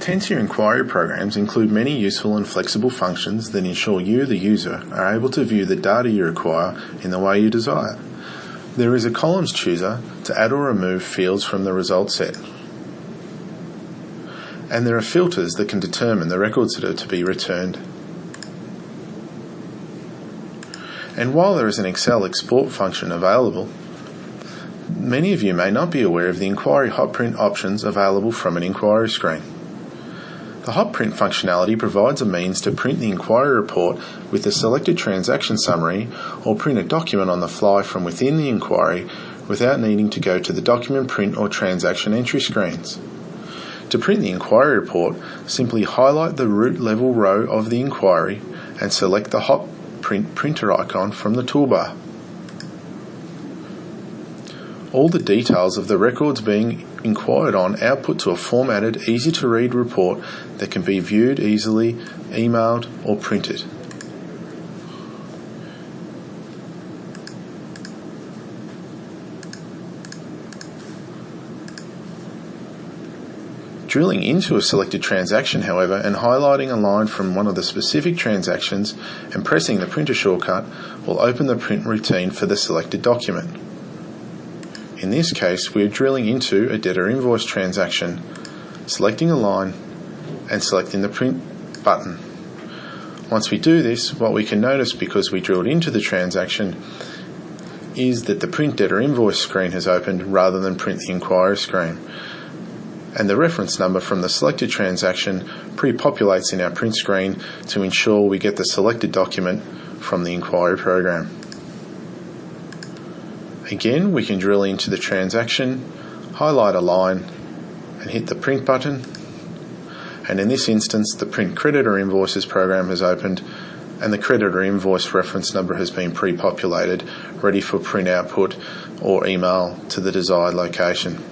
Tencia inquiry programs include many useful and flexible functions that ensure you, the user, are able to view the data you require in the way you desire. There is a columns chooser to add or remove fields from the result set. And there are filters that can determine the records that are to be returned. And while there is an Excel export function available, many of you may not be aware of the inquiry hot print options available from an inquiry screen. The hot print functionality provides a means to print the inquiry report with the selected transaction summary or print a document on the fly from within the inquiry without needing to go to the document print or transaction entry screens. To print the inquiry report, simply highlight the root level row of the inquiry and select the hot print printer icon from the toolbar. All the details of the records being inquired on output to a formatted, easy-to-read report that can be viewed easily, emailed or printed. Drilling into a selected transaction, however, and highlighting a line from one of the specific transactions and pressing the printer shortcut will open the print routine for the selected document. In this case, we are drilling into a debtor invoice transaction, selecting a line and selecting the print button. Once we do this, what we can notice, because we drilled into the transaction, is that the print debtor invoice screen has opened rather than print the inquiry screen. And the reference number from the selected transaction pre-populates in our print screen to ensure we get the selected document from the inquiry program. Again, we can drill into the transaction, highlight a line and hit the print button, and in this instance the print creditor invoices program has opened and the creditor invoice reference number has been pre-populated, ready for print output or email to the desired location.